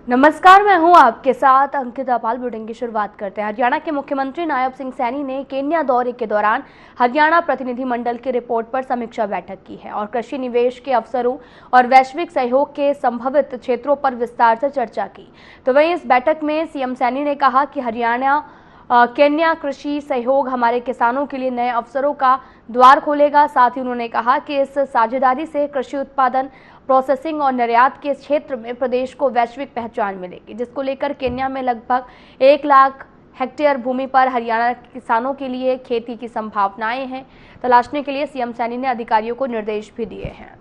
नमस्कार, मैं हूं आपके साथ अंकिता पाल। बुलेटिन की शुरुआत करते हैं। हरियाणा के मुख्यमंत्री नायब सिंह सैनी ने केन्या दौरे के दौरान हरियाणा प्रतिनिधिमंडल की रिपोर्ट पर समीक्षा बैठक की है और कृषि निवेश के अवसरों और वैश्विक सहयोग के संभावित क्षेत्रों पर विस्तार से चर्चा की। तो वहीं इस बैठक में सीएम सैनी ने कहा कि हरियाणा केन्या कृषि सहयोग हमारे किसानों के लिए नए अवसरों का द्वार खोलेगा। साथ ही उन्होंने कहा कि इस साझेदारी से कृषि उत्पादन, प्रोसेसिंग और निर्यात के क्षेत्र में प्रदेश को वैश्विक पहचान मिलेगी, जिसको लेकर केन्या में लगभग 1 लाख हेक्टेयर भूमि पर हरियाणा के किसानों के लिए खेती की संभावनाएं हैं तलाशने के लिए सीएम सैनी ने अधिकारियों को निर्देश भी दिए हैं।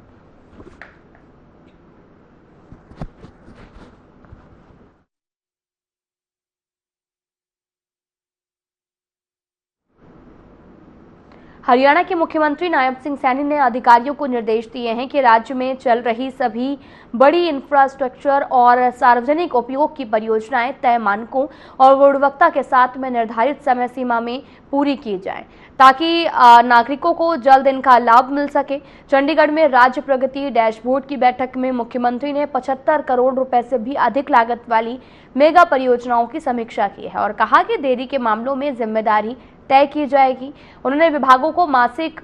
हरियाणा के मुख्यमंत्री नायब सिंह सैनी ने अधिकारियों को निर्देश दिए हैं कि राज्य में चल रही सभी बड़ी इंफ्रास्ट्रक्चर और सार्वजनिक उपयोग की परियोजनाएं तय मानकों और गुणवत्ता के साथ में निर्धारित समय सीमा में पूरी की जाएं, ताकि नागरिकों को जल्द इनका लाभ मिल सके। चंडीगढ़ में राज्य प्रगति डैशबोर्ड की बैठक में मुख्यमंत्री ने 75 करोड़ रुपए से भी अधिक लागत वाली मेगा परियोजनाओं की समीक्षा की है और कहा कि देरी के मामलों में जिम्मेदारी तय की जाएगी। उन्होंने विभागों को मासिक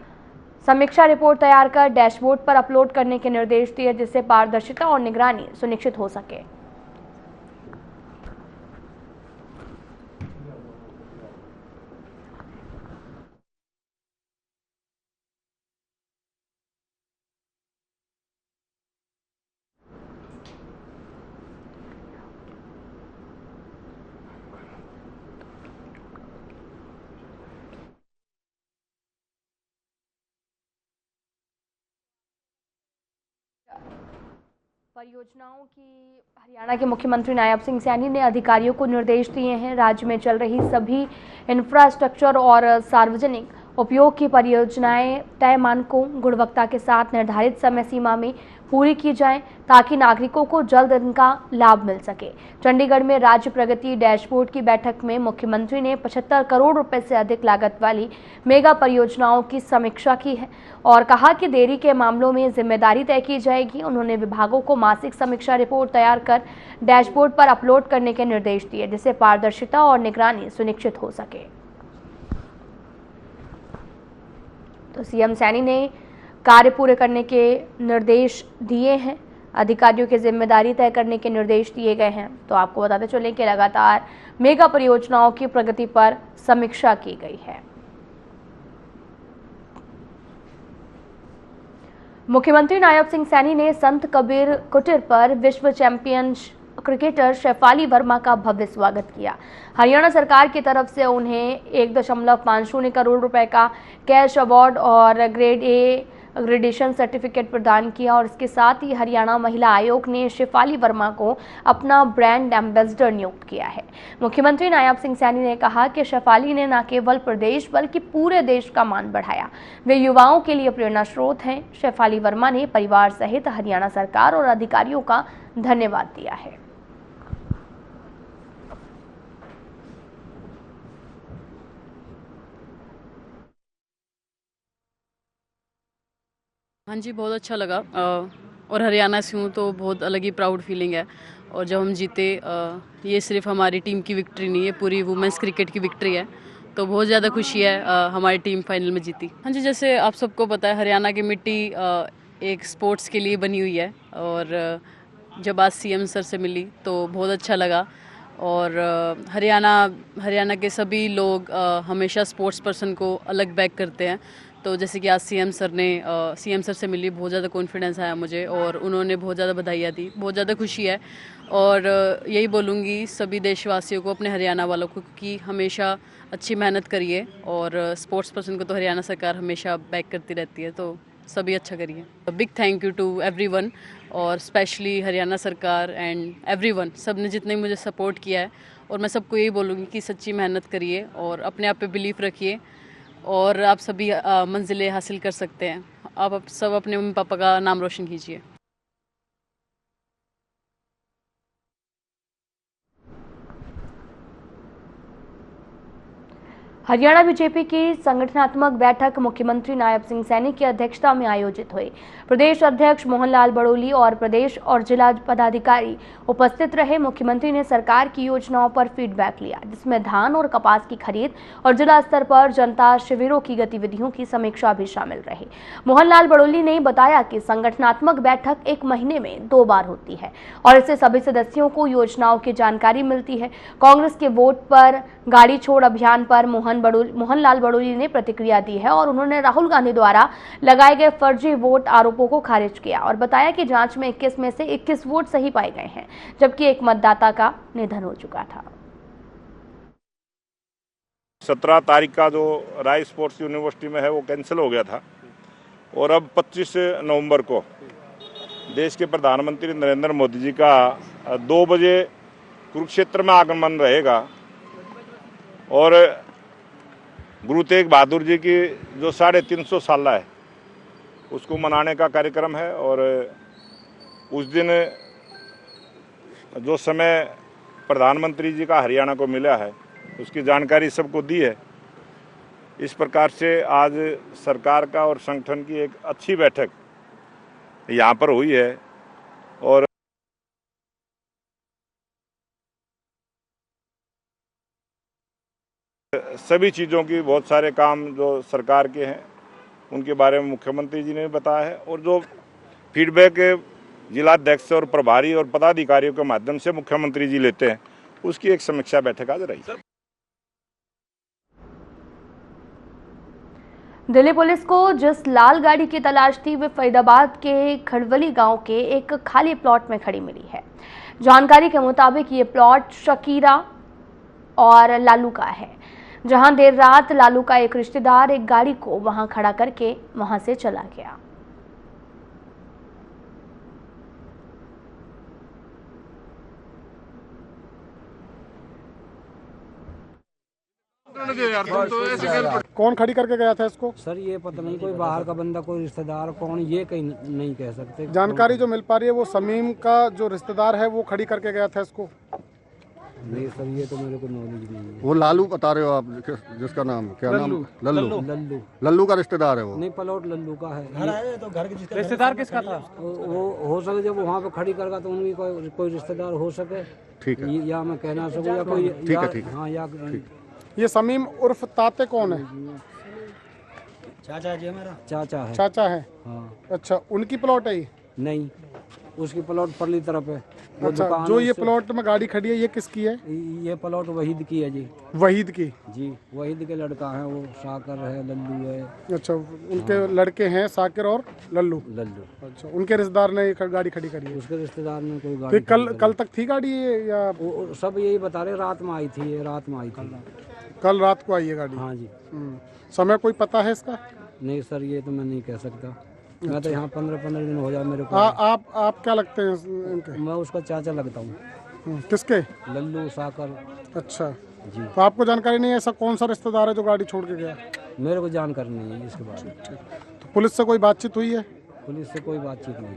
समीक्षा रिपोर्ट तैयार कर डैशबोर्ड पर अपलोड करने के निर्देश दिए, जिससे पारदर्शिता और निगरानी सुनिश्चित हो सके। परियोजनाओं की हरियाणा के मुख्यमंत्री नायब सिंह सैनी ने अधिकारियों को निर्देश दिए हैं। राज्य में चल रही सभी इंफ्रास्ट्रक्चर और सार्वजनिक उपयोग की परियोजनाएं तय मानकों, गुणवत्ता के साथ निर्धारित समय सीमा में पूरी की जाएं, ताकि नागरिकों को जल्द इनका लाभ मिल सके। चंडीगढ़ में राज्य प्रगति डैशबोर्ड की बैठक में मुख्यमंत्री ने 75 करोड़ रुपए से अधिक लागत वाली मेगा परियोजनाओं की समीक्षा की है और कहा कि देरी के मामलों में जिम्मेदारी तय की जाएगी। उन्होंने विभागों को मासिक समीक्षा रिपोर्ट तैयार कर डैशबोर्ड पर अपलोड करने के निर्देश दिए, जिससे पारदर्शिता और निगरानी सुनिश्चित हो सके। तो सीएम सैनी ने कार्य पूरे करने के निर्देश दिए हैं, अधिकारियों की जिम्मेदारी तय करने के निर्देश दिए गए हैं। तो आपको बताते चलें कि लगातार मेगा परियोजनाओं की प्रगति पर समीक्षा की गई है। मुख्यमंत्री नायब सिंह सैनी ने संत कबीर कुटीर पर विश्व चैंपियन क्रिकेटर शेफाली वर्मा का भव्य स्वागत किया। हरियाणा सरकार की तरफ से उन्हें 1.50 करोड़ रुपए का कैश अवार्ड और ग्रेड ए ग्रेडेशन सर्टिफिकेट प्रदान किया और इसके साथ ही हरियाणा महिला आयोग ने शेफाली वर्मा को अपना ब्रांड एम्बेसडर नियुक्त किया है। मुख्यमंत्री नायब सिंह सैनी ने कहा कि शेफाली ने न केवल प्रदेश बल्कि पूरे देश का मान बढ़ाया। वे युवाओं के लिए प्रेरणा स्रोत हैं। शेफाली वर्मा ने परिवार सहित हरियाणा सरकार और अधिकारियों का धन्यवाद दिया है। हाँ जी, बहुत अच्छा लगा और हरियाणा से हूँ तो बहुत अलग ही प्राउड फीलिंग है। और जब हम जीते, ये सिर्फ हमारी टीम की विक्ट्री नहीं है, पूरी वुमेंस क्रिकेट की विक्ट्री है। तो बहुत ज़्यादा खुशी है हमारी टीम फाइनल में जीती। हाँ जी, जैसे आप सबको पता है हरियाणा की मिट्टी एक स्पोर्ट्स के लिए बनी हुई है और जब आज सीएम सर से मिली तो बहुत अच्छा लगा। और हरियाणा के सभी लोग हमेशा स्पोर्ट्स पर्सन को अलग बैक करते हैं। तो जैसे कि आज सीएम सर से मिली, बहुत ज़्यादा कॉन्फिडेंस आया मुझे और उन्होंने बहुत ज़्यादा बधाइयाँ दी, बहुत ज़्यादा खुशी है। और यही बोलूँगी सभी देशवासियों को, अपने हरियाणा वालों को, कि हमेशा अच्छी मेहनत करिए और स्पोर्ट्स पर्सन को तो हरियाणा सरकार हमेशा बैक करती रहती है, तो सभी अच्छा करिए। Big thank you to everyone और स्पेशली हरियाणा सरकार एंड एवरीवन, सब ने जितने मुझे सपोर्ट किया है। और मैं सबको यही बोलूँगी कि सच्ची मेहनत करिए और अपने आप पे बिलीफ रखिए और आप सभी मंजिलें हासिल कर सकते हैं। आप सब अपने मम्मी पापा का नाम रोशन कीजिए। हरियाणा बीजेपी की संगठनात्मक बैठक मुख्यमंत्री नायब सिंह सैनी की अध्यक्षता में आयोजित हुई। प्रदेश अध्यक्ष मोहनलाल बड़ोली और प्रदेश और जिला पदाधिकारी उपस्थित रहे। मुख्यमंत्री ने सरकार की योजनाओं पर फीडबैक लिया, जिसमें धान और कपास की खरीद और जिला स्तर पर जनता शिविरों की गतिविधियों की समीक्षा भी शामिल रही। मोहनलाल बड़ोली ने बताया कि संगठनात्मक बैठक 1 महीने में 2 बार होती है और इससे सभी सदस्यों को योजनाओं की जानकारी मिलती है। कांग्रेस के वोट पर गाड़ी छोड़ अभियान पर मोहनलाल बड़ोली ने प्रतिक्रिया दी है और उन्होंने राहुल गांधी द्वारा लगाए गए फर्जी वोट आरोपों को खारिज किया और बताया कि जांच में 21 में से 21 वोट सही पाए गए हैं, जबकि एक मतदाता का निधन हो चुका था। 17 तारीख का जो राय स्पोर्ट्स यूनिवर्सिटी में है वो कैंसिल हो गया था और अब 25 नवंबर को देश के प्रधानमंत्री नरेंद्र मोदी जी का 2 बजे कुरुक्षेत्र में आगमन रहेगा और गुरु तेग बहादुर जी की जो 350 साल है उसको मनाने का कार्यक्रम है। और उस दिन जो समय प्रधानमंत्री जी का हरियाणा को मिला है उसकी जानकारी सबको दी है। इस प्रकार से आज सरकार का और संगठन की एक अच्छी बैठक यहाँ पर हुई है और सभी चीज़ों की बहुत सारे काम जो सरकार के हैं उनके बारे में मुख्यमंत्री जी ने बताया है और जो फीडबैक जिलाध्यक्ष और प्रभारी और पदाधिकारियों के माध्यम से मुख्यमंत्री जी लेते हैं उसकी एक समीक्षा बैठक आज रही। दिल्ली पुलिस को जिस लाल गाड़ी की तलाश थी वे फरीदाबाद के खड़वली गांव के एक खाली प्लॉट में खड़ी मिली है। जानकारी के मुताबिक ये प्लॉट शकीरा और लालू का है, जहां देर रात लालू का एक रिश्तेदार एक गाड़ी को वहां खड़ा करके वहां से चला गया। कौन खड़ी करके गया था इसको? सर ये पता नहीं, कोई बाहर का बंदा, कोई रिश्तेदार, कौन ये कहीं नहीं कह सकते। जानकारी जो मिल पा रही है वो समीम का जो रिश्तेदार है वो खड़ी करके गया था इसको। नहीं सर ये तो मेरे को नॉलेज नहीं है। वो लालू बता रहे हो आप, जिसका नाम क्या नाम? लल्लू लल्लू का रिश्तेदार है वो? नहीं, प्लॉट लल्लू का है। तो घर के रिश्तेदार किसका था? वो हो सके जब वहाँ पे खड़ी करगा तो उनकी कोई रिश्तेदार हो सके। ठीक है, या मैं कहना सकूँ या कोई। ठीक है, ठीक है। हाँ या ये समीम उर्फ ताते कौन है? चाचा जी मेरा चाचा है। चाचा है? हाँ। अच्छा, उनकी प्लॉट है ये? नहीं, उसकी प्लॉट परली तरफ है। अच्छा, जो ये प्लॉट में गाड़ी खड़ी है ये किसकी है? ये प्लॉट वहीद की है जी। वहीद की? जी, वहीद के लड़का है वो, साकर है, लल्लू है। अच्छा, उनके लड़के हैं साकिर और लल्लू? लल्लू। अच्छा, उनके रिश्तेदार ने गाड़ी खड़ी करी है? उसके रिश्तेदार ने कोई गाड़ी। कल तक थी गाड़ी ये या? सब यही बता रहे, रात में आई थी, ये रात में आई थी। कल रात को आई है गाड़ी? हाँ जी। समय कोई पता है इसका? नहीं सर ये तो मैं नहीं कह सकता। मैं तो यहाँ 15 दिन हो जाए मेरे को। आप क्या लगते हैं इनके? मैं उसका चाचा लगता हूँ। किसके? लल्लू साकर। अच्छा जी। तो आपको जानकारी नहीं है ऐसा कौन सा रिश्तेदार है जो गाड़ी छोड़ के गया? मेरे को जानकारी नहीं है इसके बारे में। तो पुलिस से कोई बातचीत हुई है? पुलिस से कोई बातचीत नहीं।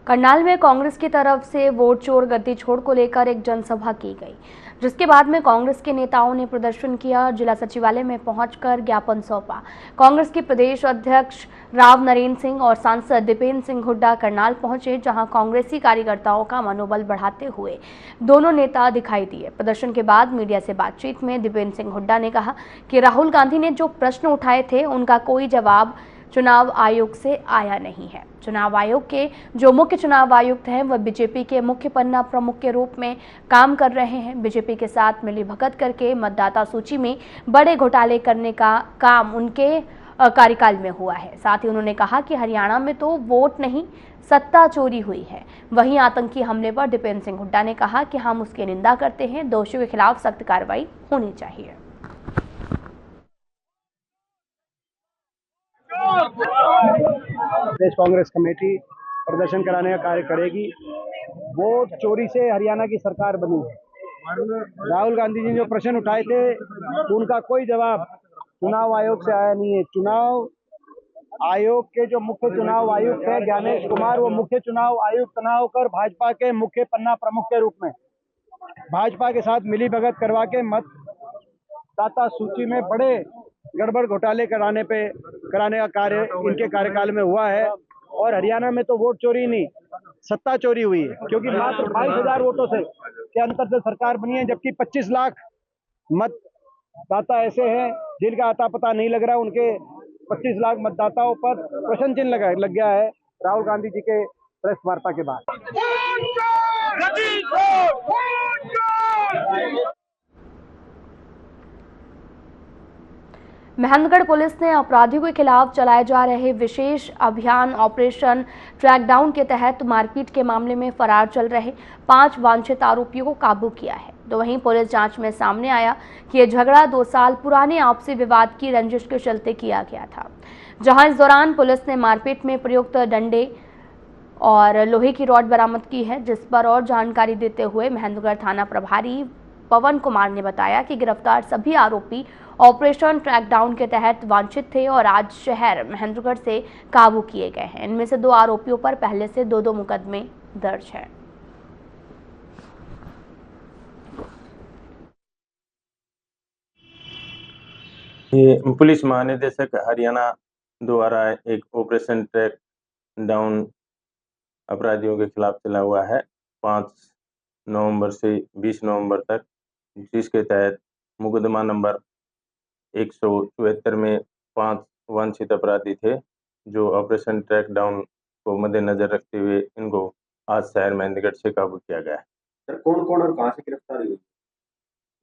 करनाल में कांग्रेस की तरफ से वोट चोर गद्दी छोड़ को लेकर एक जनसभा की गई, जिसके बाद में कांग्रेस के नेताओं ने प्रदर्शन किया, जिला सचिवालय में पहुंचकर ज्ञापन सौंपा। कांग्रेस के प्रदेश अध्यक्ष राव नरेंद्र सिंह और सांसद दीपेंद्र सिंह हुड्डा करनाल पहुंचे, जहां कांग्रेसी कार्यकर्ताओं का मनोबल बढ़ाते हुए दोनों नेता दिखाई दिए। प्रदर्शन के बाद मीडिया से बातचीत में दीपेंद्र सिंह हुड्डा ने कहा कि राहुल गांधी ने जो प्रश्न उठाए थे उनका कोई जवाब चुनाव आयोग से आया नहीं है। चुनाव आयोग के जो मुख्य चुनाव आयुक्त हैं वह बीजेपी के मुख्य पन्ना प्रमुख के रूप में काम कर रहे हैं। बीजेपी के साथ मिलीभगत करके मतदाता सूची में बड़े घोटाले करने का काम उनके कार्यकाल में हुआ है। साथ ही उन्होंने कहा कि हरियाणा में तो वोट नहीं सत्ता चोरी हुई है। वहीं आतंकी हमले पर दीपेंद्र सिंह हुड्डा ने कहा कि हम उसकी निंदा करते हैं, दोषियों के खिलाफ सख्त कार्रवाई होनी चाहिए। प्रदेश कांग्रेस कमेटी प्रदर्शन कराने का कार्य करेगी। वोट चोरी से हरियाणा की सरकार बनी है। राहुल गांधी जी ने जो प्रश्न उठाए थे उनका कोई जवाब चुनाव आयोग से आया नहीं है। चुनाव आयोग के जो मुख्य चुनाव आयुक्त है ज्ञानेश कुमार, वो मुख्य चुनाव आयुक्त न होकर भाजपा के मुख्य पन्ना प्रमुख के रूप में भाजपा के साथ मिली भगत करवा के मतदाता सूची में बड़े गड़बड़ घोटाले कराने का कार्य इनके कार्यकाल में हुआ है। और हरियाणा में तो वोट चोरी नहीं, सत्ता चोरी हुई है, क्योंकि मात्र 22,000 वोटों से के अंतर से सरकार बनी है, जबकि 25 लाख मतदाता ऐसे हैं जिनका आता पता नहीं लग रहा। उनके 25 लाख मतदाताओं पर प्रश्न चिन्ह लग गया है राहुल गांधी जी के प्रेस वार्ता के बाद। महेंद्रगढ़ पुलिस ने अपराधियों के खिलाफ चलाए जा रहे विशेष अभियान ऑपरेशन ट्रैकडाउन के तहत मारपीट के मामले में फरार चल रहे 5 वांछित आरोपियों को काबू किया है। तो वहीं पुलिस जांच में सामने आया कि यह झगड़ा 2 साल पुराने आपसी विवाद की रंजिश के चलते किया गया था, जहां इस दौरान पुलिस ने मारपीट में प्रयुक्त डंडे और लोहे की रॉड बरामद की है, जिस पर और जानकारी देते हुए महेंद्रगढ़ थाना प्रभारी पवन कुमार ने बताया कि गिरफ्तार सभी आरोपी ऑपरेशन ट्रैकडाउन के तहत वांछित थे और आज शहर महेंद्रगढ़ से काबू किए गए हैं। इनमें से 2 आरोपियों पर पहले से 2 मुकदमे दर्ज हैं। ये पुलिस महानिदेशक हरियाणा द्वारा एक ऑपरेशन ट्रैक डाउन अपराधियों के खिलाफ चला हुआ है 5 नवंबर से 20 नवंबर तक, जिसके तहत मुकदमा नंबर 174 में 5 वांछित अपराधी थे, जो ऑपरेशन ट्रैक डाउन को मद्देनजर रखते हुए इनको आज शहर महेंद्रगढ़ से काबू किया गया है। सर कौन कौन और कहां से गिरफ्तारी हुई?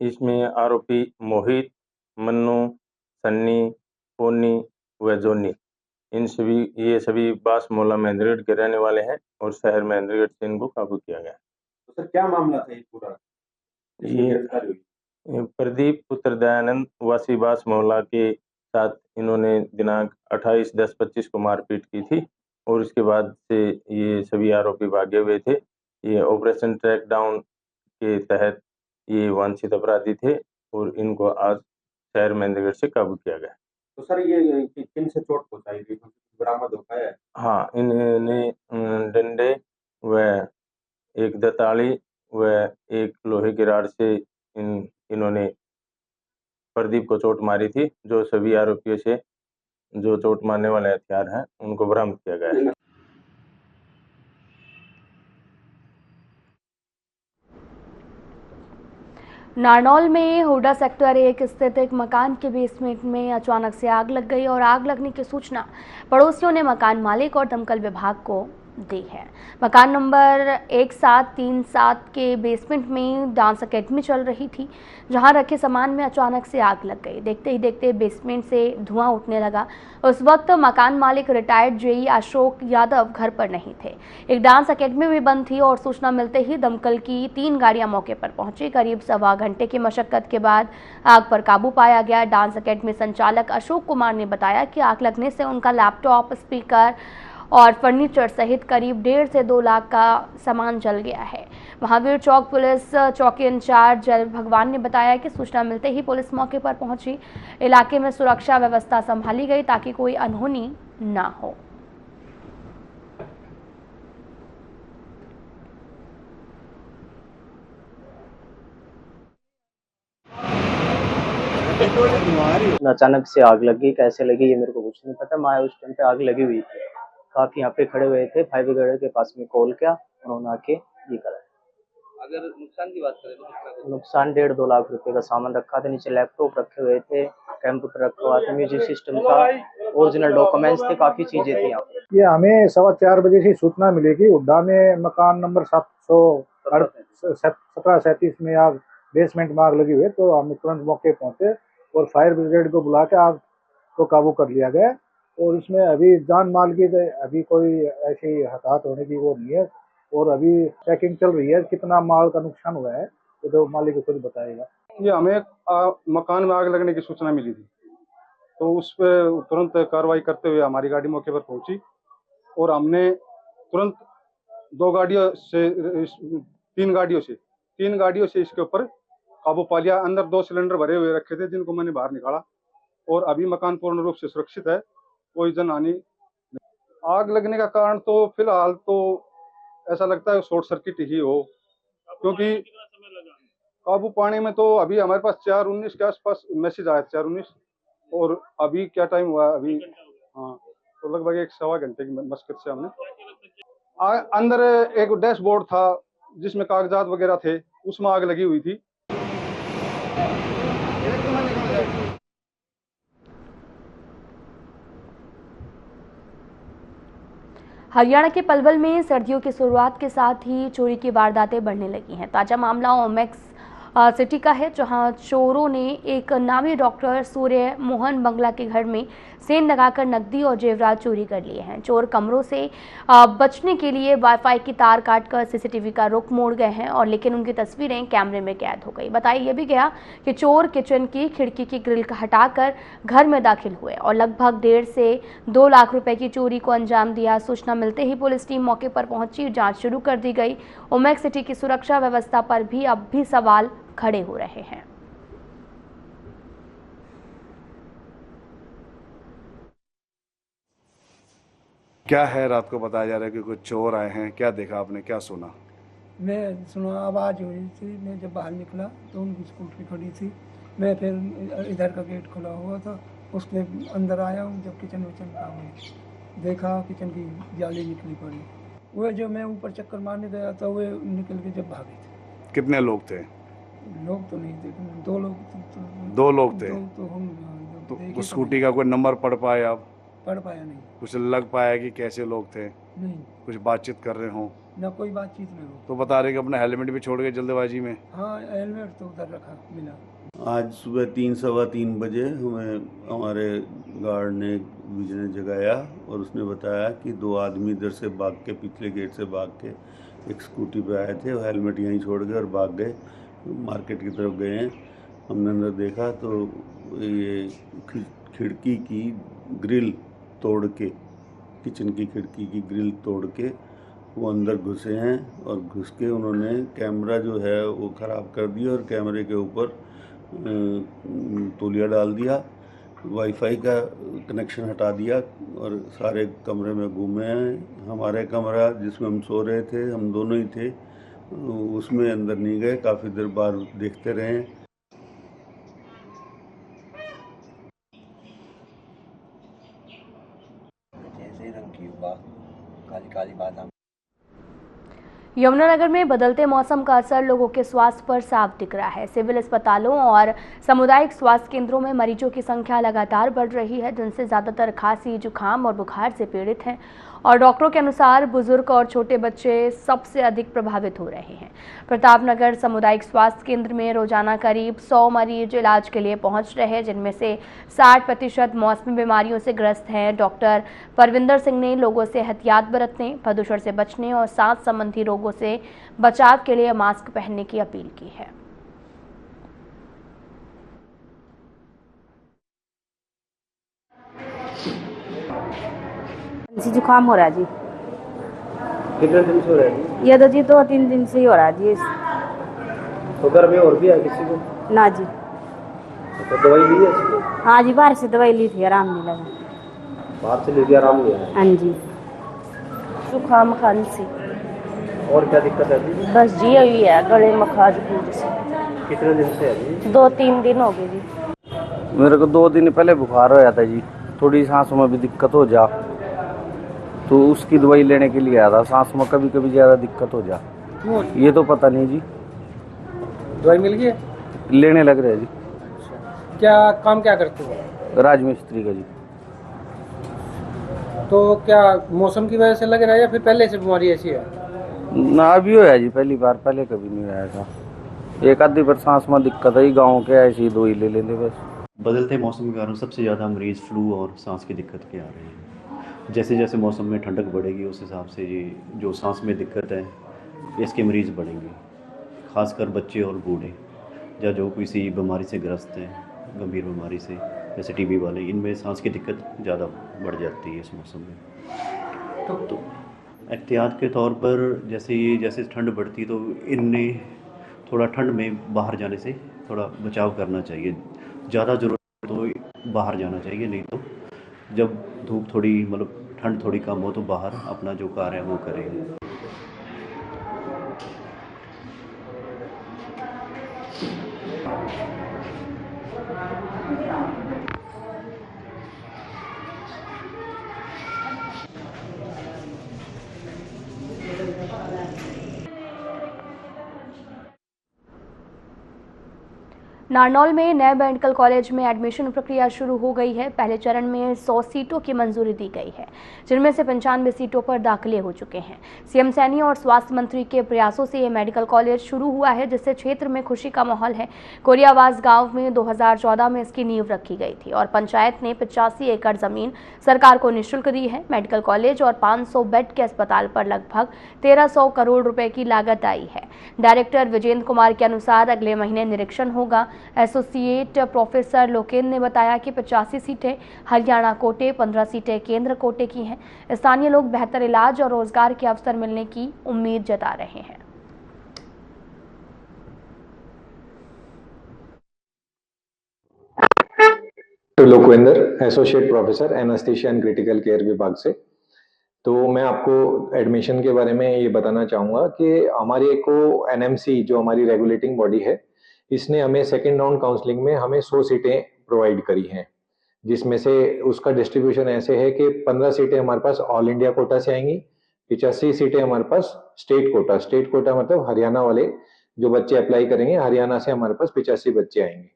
इसमें आरोपी मोहित, मन्नू, सन्नी, पोनी व जोनी, ये सभी बासमोला महेंद्रगढ़ के रहने वाले हैं और शहर महेंद्रगढ़ से इनको काबू किया गया। तो सर क्या मामला था ये पूरा? ये प्रदीप पुत्र दयानंद वासी बासमोला के साथ इन्होंने दिनांक 28/10/25 को मारपीट की थी और उसके बाद से ये सभी आरोपी भागे हुए थे। ये ऑपरेशन ट्रैक डाउन के तहत ये वांछित अपराधी थे और इनको आज शहर महेंद्रगढ़ से काबू किया गया। तो सर ये किन से चोट पहुंचाई गई, बरामद हो पाया है? हाँ, इन्होंने डंडे व एक दताड़ी व एक लोहे की राड से इन्होंने प्रदीप को चोट मारी थी। जो सभी आरोपियों से जो चोट मारने वाले हथियार हैं उनको बरामद किया गया है। नारनौल में हुडा सेक्टर 1 स्थित एक मकान के बेसमेंट में अचानक से आग लग गई और आग लगने की सूचना पड़ोसियों ने मकान मालिक और दमकल विभाग को दी है। मकान नंबर 1737 के बेसमेंट में डांस अकेडमी चल रही थी, जहां रखे सामान में अचानक से आग लग गई। देखते ही देखते बेसमेंट से धुआं उठने लगा। उस वक्त मकान मालिक रिटायर्ड जेई अशोक यादव घर पर नहीं थे। एक डांस अकेडमी भी बंद थी और सूचना मिलते ही दमकल की 3 गाड़ियां मौके पर पहुंची। करीब 1.25 घंटे की मशक्कत के बाद आग पर काबू पाया गया। डांस अकेडमी संचालक अशोक कुमार ने बताया कि आग लगने से उनका लैपटॉप, स्पीकर और फर्नीचर सहित करीब 1.5 से 2 लाख का सामान जल गया है। महावीर चौक पुलिस चौकी इंचार्ज जय भगवान ने बताया कि सूचना मिलते ही पुलिस मौके पर पहुंची। इलाके में सुरक्षा व्यवस्था संभाली गई ताकि कोई अनहोनी ना हो। अचानक से आग लगी, कैसे लगी ये मेरे को कुछ नहीं पता। मैं उस टाइम पे आग लगी हुई थी, काफी यहाँ पे खड़े हुए थे। फायर ब्रिगेड के पास में कॉल किया, उन्होंने आके ये करा। अगर नुकसान की बात करें तो नुकसान 1.5-2 लाख रुपए का सामान रखा था। नीचे लैपटॉप रखे हुए थे, कंप्यूटर रखा हुआ था, म्यूजिक सिस्टम का ओरिजिनल डॉक्यूमेंट्स थे, काफी चीजें थी यहाँ पे। ये हमें 4:15 बजे से सूचना मिली कि हुड्डा में मकान नंबर 1737 में आग बेसमेंट में आग लगी हुई है। तो हम तुरंत मौके पहुंचे और फायर ब्रिगेड को बुला के आग को काबू कर लिया गया। और इसमें अभी जान माल की अभी कोई ऐसी हताहत होने की वो नहीं है और अभी चेकिंग चल रही है कितना माल का नुकसान हुआ है तो मालिक को खुद बताएगा। ये हमें मकान में आग लगने की सूचना मिली थी, तो उस पर तुरंत कार्रवाई करते हुए हमारी गाड़ी मौके पर पहुंची और हमने तुरंत 3 गाड़ियों से इसके ऊपर काबू पा लिया। अंदर 2 सिलेंडर भरे हुए रखे थे जिनको मैंने बाहर निकाला और अभी मकान पूर्ण रूप से सुरक्षित है कोई जनहानि। आग लगने का कारण तो फिलहाल तो ऐसा लगता है शॉर्ट सर्किट ही हो, क्योंकि काबू पाने में तो अभी हमारे पास 4:19 के आसपास मैसेज आया, 4:19, और अभी क्या टाइम हुआ अभी, हाँ, तो लगभग 1-1.25 घंटे की मशक्कत से हमने अंदर एक डैशबोर्ड था जिसमें कागजात वगैरह थे, उसमें आग लगी हुई थी। हरियाणा के पलवल में सर्दियों की शुरुआत के साथ ही चोरी की वारदातें बढ़ने लगी हैं। ताजा मामला ओमेक्स सिटी का है, जहां चोरों ने एक नामी डॉक्टर सूर्य मोहन बंगला के घर में सेंध लगाकर नकदी और जेवरात चोरी कर लिए हैं। चोर कमरों से बचने के लिए वाईफाई की तार काटकर सीसीटीवी का रुख मोड़ गए हैं, और लेकिन उनकी तस्वीरें कैमरे में कैद हो गई। बताया यह भी गया कि चोर किचन की खिड़की की ग्रिल हटाकर घर में दाखिल हुए और लगभग 1.5 से 2 लाख रुपए की चोरी को अंजाम दिया। सूचना मिलते ही पुलिस टीम मौके पर पहुंची, जांच शुरू कर दी गई। ओमेक्स सिटी की सुरक्षा व्यवस्था पर भी अब भी सवाल खड़े हो रहे हैं। क्या है, रात को बताया जा रहा है कि कुछ चोर आए हैं, क्या देखा आपने, क्या सुना? मैं सुना आवाज़ हो रही थी, मैं जब बाहर निकला तो उनकी स्कूटरी खड़ी थी। मैं फिर इधर का गेट खुला हुआ था, उसके अंदर आया हूँ। जब किचन विचन का हुई देखा, किचन की जाली निकली पड़ी। वह जो मैं ऊपर चक्कर मारने गया था वह निकल के जब भागे थे। कितने लोग थे? लोग तो नहीं थे, 2 लोग। 2 लोग थे। तो हम तो स्कूटी का कोई नंबर पढ़ पाए आप? पढ़ पाया नहीं। कुछ लग पाया कि कैसे लोग थे? नहीं। कुछ बातचीत कर रहे हो? ना कोई बातचीत नहीं हो। तो बता रहे कि अपना हेलमेट भी छोड़ के जल्दबाजी में? हाँ, हेलमेट तो उधर रखा मिला। आज सुबह 3-3:15 बजे हमें हमारे गार्ड ने विजय ने जगाया और उसने बताया कि 2 आदमी इधर से भाग के, पिछले गेट से भाग के एक स्कूटी पे आए थे, हेलमेट यहीं छोड़ गए और भाग गए, मार्केट की तरफ गए हैं। हमने अंदर देखा तो ये खिड़की की ग्रिल तोड़ के, किचन की खिड़की की ग्रिल तोड़ के वो अंदर घुसे हैं, और घुस के उन्होंने कैमरा जो है वो ख़राब कर दिया और कैमरे के ऊपर तौलिया डाल दिया, वाईफाई का कनेक्शन हटा दिया और सारे कमरे में घूमे हैं। हमारे कमरा जिसमें हम सो रहे थे, हम दोनों ही थे, उसमें अंदर नहीं गए, काफ़ी देर बाहर देखते रहे। काली बादाम। यमुनानगर में बदलते मौसम का असर लोगों के स्वास्थ्य पर साफ दिख रहा है। सिविल अस्पतालों और सामुदायिक स्वास्थ्य केंद्रों में मरीजों की संख्या लगातार बढ़ रही है, जिनसे ज्यादातर खांसी, जुकाम और बुखार से पीड़ित हैं, और डॉक्टरों के अनुसार बुजुर्ग और छोटे बच्चे सबसे अधिक प्रभावित हो रहे हैं। प्रतापनगर सामुदायिक स्वास्थ्य केंद्र में रोजाना करीब 100 मरीज इलाज के लिए पहुंच रहे हैं, जिनमें से 60% मौसमी बीमारियों से ग्रस्त हैं। डॉक्टर परविंदर सिंह ने लोगों से एहतियात बरतने, प्रदूषण से बचने और सांस संबंधी रोगों से बचाव के लिए मास्क पहनने की अपील की है। जुकाम हो रहा है जी। कितने दिन से हो रहा है जी? ये तो जी 2-3 दिन से ही हो रहा है जी। तो घर में और भी है किसी को? ना जी। तो दवाई ली है इसकी? हाँ जी, बाहर से दवाई ली थी, आराम नहीं लगा। बाहर से लेके आराम नहीं आया? हाँ जी, जुकाम खांसी। और क्या दिक्कत है जी? बस जी यही है, गले में खाज पूज से। कितने दिन से है जी? 2-3 दिन हो गए जी। मेरे को 2 दिन पहले बुखार हो जाता जी, थोड़ी सांसों में भी दिक्कत हो जा, तो उसकी दवाई लेने के लिए आया था। सांस में कभी कभी ज़्यादा दिक्कत हो जा, ये तो पता नहीं जी। दवाई मिल गई है? लेने लग रहे हैं जी। क्या काम क्या करते हो? राजमिस्त्री का जी। तो क्या मौसम की वजह से लग रहा है या फिर पहले से बीमारी ऐसी है? ना अभी होया जी, पहली बार, पहले कभी नहीं आया था। एक आधी बार सांस में दिक्कत है, गाँव के ऐसी ही दवाई ले लेते बस। बदलते मौसम के कारण सबसे ज़्यादा मरीज़ फ्लू और सांस की दिक्कत के आ रहे हैं। जैसे जैसे मौसम में ठंडक बढ़ेगी उस हिसाब से ये जो सांस में दिक्कत है इसके मरीज़ बढ़ेंगे, खासकर बच्चे और बूढ़े, या जो किसी बीमारी से ग्रस्त हैं, गंभीर बीमारी से, जैसे टीबी वाले, इनमें सांस की दिक्कत ज़्यादा बढ़ जाती है इस मौसम में। तो एहतियात के तौर पर जैसे ठंड बढ़ती तो इनमें थोड़ा ठंड में बाहर जाने से थोड़ा बचाव करना चाहिए। ज़्यादा ज़रूरत तो बाहर जाना चाहिए, नहीं तो जब धूप थोड़ी मतलब ठंड थोड़ी कम हो तो बाहर अपना जो कार्य है वो करेंगे। नारनौल में नए मेडिकल कॉलेज में एडमिशन प्रक्रिया शुरू हो गई है। पहले चरण में 100 सीटों की मंजूरी दी गई है, जिनमें से 95 सीटों पर दाखिले हो चुके हैं। सीएम सैनी और स्वास्थ्य मंत्री के प्रयासों से ये मेडिकल कॉलेज शुरू हुआ है, जिससे क्षेत्र में खुशी का माहौल है। कोरियावास गांव में 2014 में इसकी नींव रखी गई थी और पंचायत ने 85 एकड़ जमीन सरकार को निःशुल्क दी है। मेडिकल कॉलेज और 500 बेड के अस्पताल पर लगभग 1300 करोड़ रुपए की लागत आई है। डायरेक्टर विजेंद्र कुमार के अनुसार अगले महीने निरीक्षण होगा। एसोसिएट प्रोफेसर लोकेंद्र ने बताया कि 85 सीटें हरियाणा कोटे, 15 सीटें केंद्र कोटे की हैं। स्थानीय लोग बेहतर इलाज और रोजगार के अवसर मिलने की उम्मीद जता रहे हैं। Lokendra, associate professor anaesthesia and critical care विभाग से। तो मैं आपको एडमिशन के बारे में ये बताना चाहूँगा कि हमारी को एनएमसी जो हमारी रेगुलेटिंग बॉडी है, इसने हमें सेकेंड राउंड काउंसलिंग में हमें 100 सीटें प्रोवाइड करी हैं, जिसमें से उसका डिस्ट्रीब्यूशन ऐसे है कि 15 सीटें हमारे पास ऑल इंडिया कोटा से आएंगी, 85 सीटें हमारे पास स्टेट कोटा मतलब हरियाणा वाले जो बच्चे अप्लाई करेंगे, हरियाणा से हमारे पास 85 बच्चे आएंगे।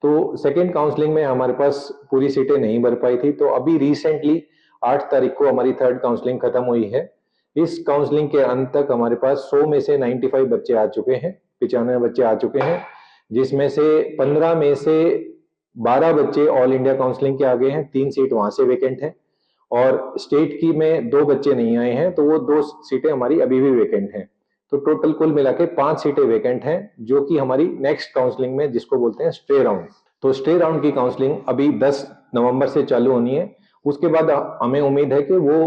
तो सेकेंड काउंसलिंग में हमारे पास पूरी सीटें नहीं भर पाई थी, तो अभी रिसेंटली 8 तारीख को हमारी थर्ड काउंसलिंग खत्म हुई है। इस काउंसलिंग के अंत तक हमारे पास 100 में से 95 बच्चे आ चुके हैं, 95 बच्चे आ चुके हैं, जिसमें से 15 में से 12 बच्चे ऑल इंडिया काउंसलिंग के आ गए हैं, 3 सीट वहां से वेकेंट है, और स्टेट की में 2 बच्चे नहीं आए हैं, तो वो 2 सीटें हमारी अभी भी वेकेंट हैं। तो टोटल कुल मिला के 5 सीटें वेकेंट हैं, जो कि हमारी नेक्स्ट काउंसलिंग में जिसको बोलते हैं स्टे राउंड। तो स्टे राउंड की काउंसलिंग अभी 10 नवंबर से चालू होनी है। उसके बाद हमें उम्मीद है कि वो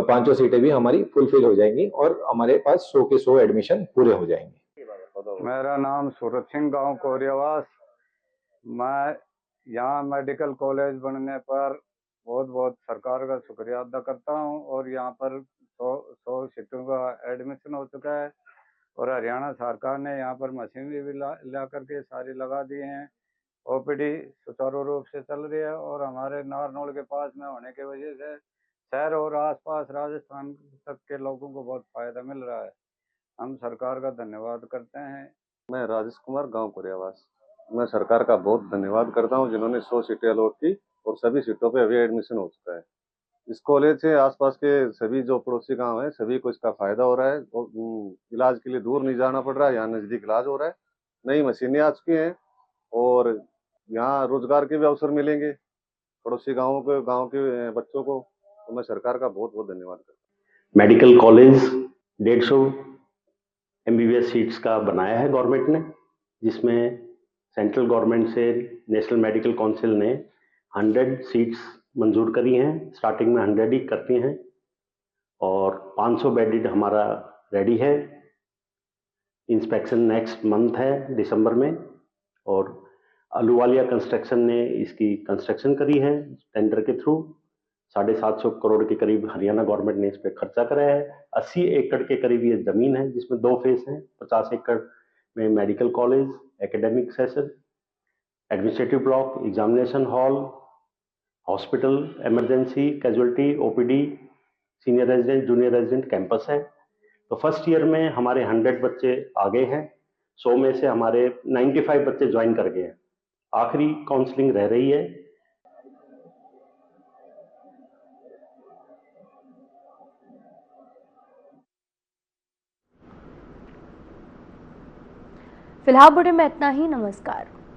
5 सीटें भी हमारी फुलफिल हो जाएंगी और हमारे पास 100 के 100 एडमिशन पूरे हो जाएंगे। मेरा नाम सूरत सिंह, गांव कोरियावास। मैं यहाँ मेडिकल कॉलेज बनने पर बहुत बहुत सरकार का शुक्रिया अदा करता हूँ, और यहाँ पर 100 सीटों का एडमिशन हो चुका है, और हरियाणा सरकार ने यहाँ पर मशीनरी भी ला करके सारी लगा दी हैं। ओपीडी सुचारू रूप से चल रही है, और हमारे नारनौल के पास में होने की वजह से शहर और आसपास राजस्थान तक के लोगों को बहुत फायदा मिल रहा है। हम सरकार का धन्यवाद करते हैं। मैं राजेश कुमार, गांव कोरियावास। मैं सरकार का बहुत धन्यवाद करता हूं, जिन्होंने 100 सीटें अलॉट की और सभी सीटों पे अभी एडमिशन हो चुका है। इस कॉलेज से आसपास के सभी जो पड़ोसी गांव हैं, सभी को इसका फायदा हो रहा है, और इलाज के लिए दूर नहीं जाना पड़ रहा है, यहाँ नजदीक इलाज हो रहा है। नई मशीनें आ चुकी हैं, और यहाँ रोजगार के भी अवसर मिलेंगे पड़ोसी गाँव के बच्चों को। तो मैं सरकार का बहुत बहुत धन्यवाद करता हूँ। मेडिकल कॉलेज 150 MBBS सीट्स का बनाया है गवर्नमेंट ने, जिसमें सेंट्रल गवर्नमेंट से नेशनल मेडिकल काउंसिल ने 100 सीट्स मंजूर करी हैं। स्टार्टिंग में 100 ही करती हैं, और 500 बेडेड हमारा रेडी है। इंस्पेक्शन नेक्स्ट मंथ है, दिसंबर में, और अहलूवालिया कंस्ट्रक्शन ने इसकी कंस्ट्रक्शन करी है टेंडर के थ्रू। 750 करोड़ के करीब हरियाणा गवर्नमेंट ने इस पर खर्चा कराया है। 80 एकड़ के करीब ये जमीन है, जिसमें 2 फेज हैं। 50 एकड़ में medical college, academic session, administrative block, examination hall, hospital, emergency, casualty, OPD, senior resident, junior resident campus है। तो फर्स्ट ईयर में हमारे 100 बच्चे आ गए हैं, 100 में से हमारे 95 बच्चे ज्वाइन कर गए हैं। आखिरी काउंसलिंग रह रही है। फिलहाल बुलेटिन में इतना ही। नमस्कार।